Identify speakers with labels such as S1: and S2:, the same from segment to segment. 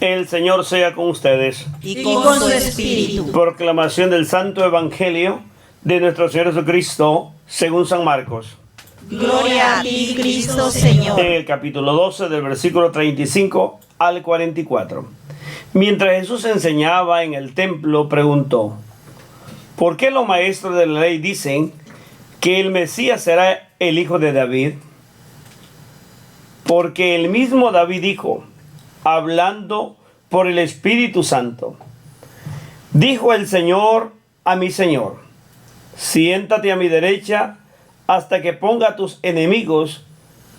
S1: El Señor sea con ustedes.
S2: Y con su espíritu.
S1: Proclamación del Santo Evangelio de nuestro Señor Jesucristo según San Marcos.
S2: Gloria a ti, Cristo Señor.
S1: En el capítulo 12 del versículo 35 al 44. Mientras Jesús enseñaba en el templo, preguntó: ¿por qué los maestros de la ley dicen que el Mesías será el hijo de David? Porque el mismo David dijo, hablando por el Espíritu Santo: dijo el Señor a mi Señor, siéntate a mi derecha hasta que ponga a tus enemigos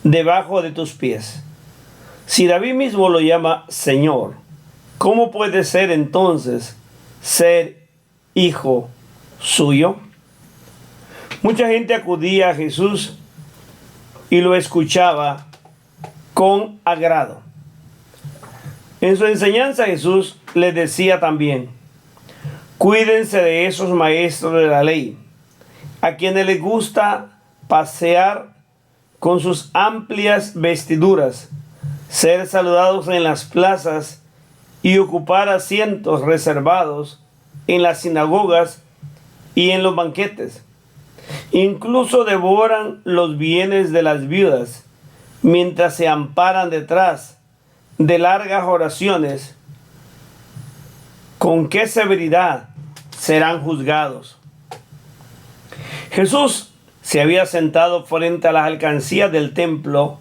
S1: debajo de tus pies. Si David mismo lo llama Señor, ¿cómo puede ser entonces ser hijo suyo? Mucha gente acudía a Jesús y lo escuchaba con agrado. En su enseñanza Jesús les decía también: cuídense de esos maestros de la ley, a quienes les gusta pasear con sus amplias vestiduras, ser saludados en las plazas y ocupar asientos reservados en las sinagogas y en los banquetes. Incluso devoran los bienes de las viudas mientras se amparan detrás de largas oraciones. ¿Con qué severidad serán juzgados? Jesús se había sentado frente a las alcancías del templo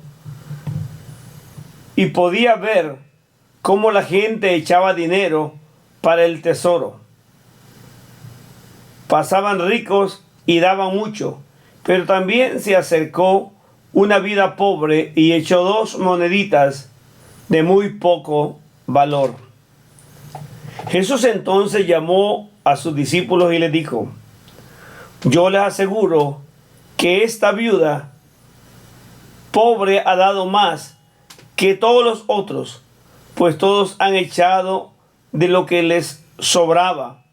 S1: y podía ver cómo la gente echaba dinero para el tesoro. Pasaban ricos y daban mucho, pero también se acercó una vida pobre y echó 2 moneditas de muy poco valor. Jesús entonces llamó a sus discípulos y les dijo: yo les aseguro que esta viuda pobre ha dado más que todos los otros, pues todos han echado de lo que les sobraba,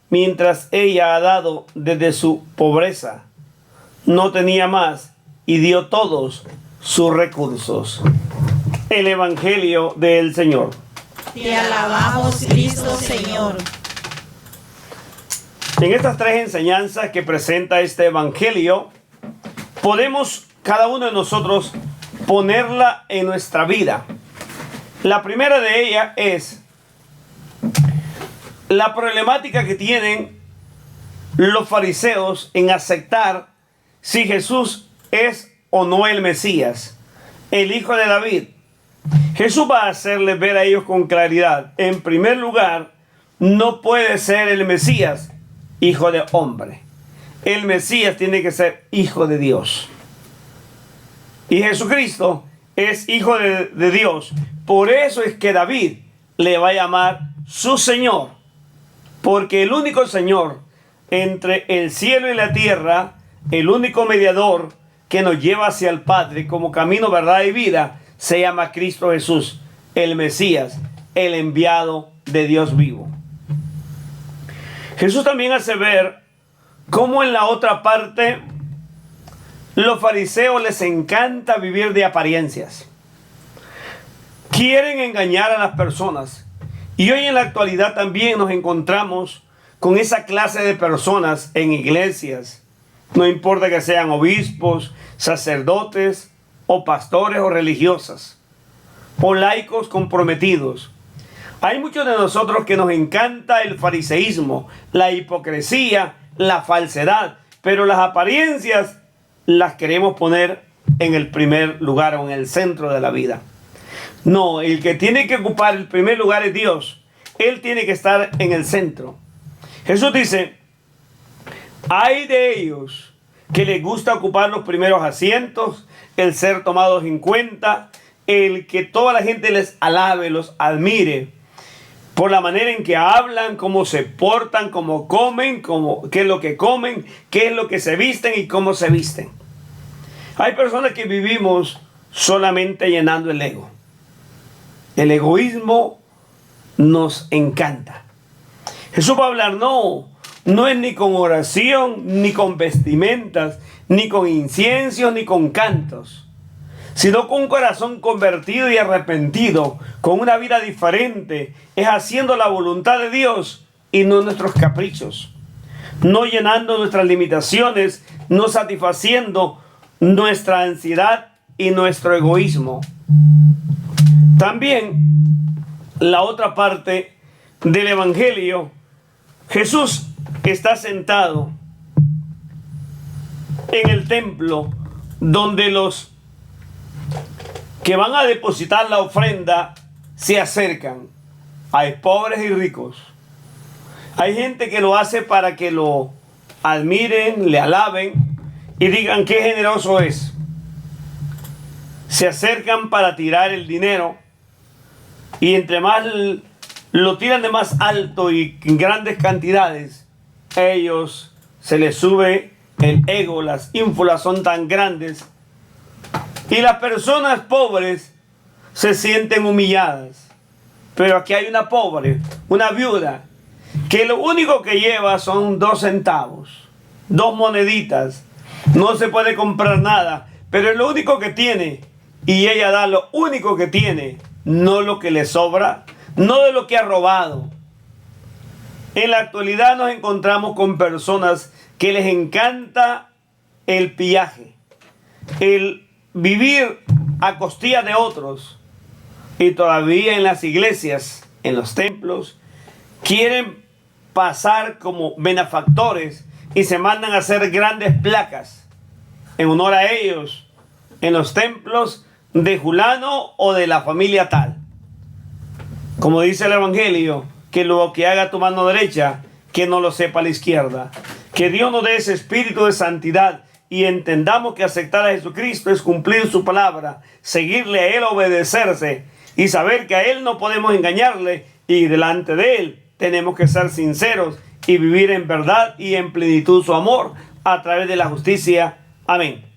S1: mientras ella ha dado desde su pobreza. No tenía más y dio todos sus recursos. El Evangelio del Señor.
S2: Te alabamos, Cristo Señor.
S1: En estas 3 enseñanzas que presenta este Evangelio, podemos cada uno de nosotros ponerla en nuestra vida. La primera de ellas es la problemática que tienen los fariseos en aceptar si Jesús es o no el Mesías, el hijo de David. Jesús va a hacerles ver a ellos con claridad. En primer lugar, no puede ser el Mesías hijo de hombre. El Mesías tiene que ser hijo de Dios. Y Jesucristo es hijo de Dios. Por eso es que David le va a llamar su Señor. Porque el único Señor entre el cielo y la tierra, el único mediador que nos lleva hacia el Padre como camino, verdad y vida, se llama Cristo Jesús, el Mesías, el enviado de Dios vivo. Jesús también hace ver cómo en la otra parte los fariseos les encanta vivir de apariencias. Quieren engañar a las personas. Y hoy en la actualidad también nos encontramos con esa clase de personas en iglesias. No importa que sean obispos, sacerdotes, o pastores o religiosas, o laicos comprometidos. Hay muchos de nosotros que nos encanta el fariseísmo, la hipocresía, la falsedad, pero las apariencias las queremos poner en el primer lugar o en el centro de la vida. No, el que tiene que ocupar el primer lugar es Dios. Él tiene que estar en el centro. Jesús dice: hay de ellos que les gusta ocupar los primeros asientos, el ser tomados en cuenta, el que toda la gente les alabe, los admire, por la manera en que hablan, cómo se portan, cómo comen, qué es lo que comen, qué es lo que se visten y cómo se visten. Hay personas que vivimos solamente llenando el ego. El egoísmo nos encanta. Jesús va a hablar, no es ni con oración, ni con vestimentas, ni con inciensos, ni con cantos, sino con un corazón convertido y arrepentido, con una vida diferente, es haciendo la voluntad de Dios y no nuestros caprichos, no llenando nuestras limitaciones, no satisfaciendo nuestra ansiedad y nuestro egoísmo. También la otra parte del Evangelio, Jesús está sentado en el templo donde los que van a depositar la ofrenda se acercan. Hay pobres y ricos. Hay gente que lo hace para que lo admiren, le alaben y digan qué generoso es. Se acercan para tirar el dinero y entre más lo tiran de más alto y en grandes cantidades, ellos se les sube el ego, las ínfulas son tan grandes y las personas pobres se sienten humilladas. Pero aquí hay una pobre, una viuda, que lo único que lleva son 2 centavos, 2 moneditas. No se puede comprar nada, pero es lo único que tiene. Y ella da lo único que tiene, no lo que le sobra, no de lo que ha robado. En la actualidad nos encontramos con personas que les encanta el pillaje, el vivir a costilla de otros. Y todavía en las iglesias, en los templos, quieren pasar como benefactores y se mandan a hacer grandes placas en honor a ellos en los templos de Julano o de la familia tal. Como dice el Evangelio, que lo que haga tu mano derecha, que no lo sepa la izquierda. Que Dios nos dé ese espíritu de santidad y entendamos que aceptar a Jesucristo es cumplir su palabra, seguirle a Él, obedecerse y saber que a Él no podemos engañarle y delante de Él tenemos que ser sinceros y vivir en verdad y en plenitud su amor a través de la justicia. Amén.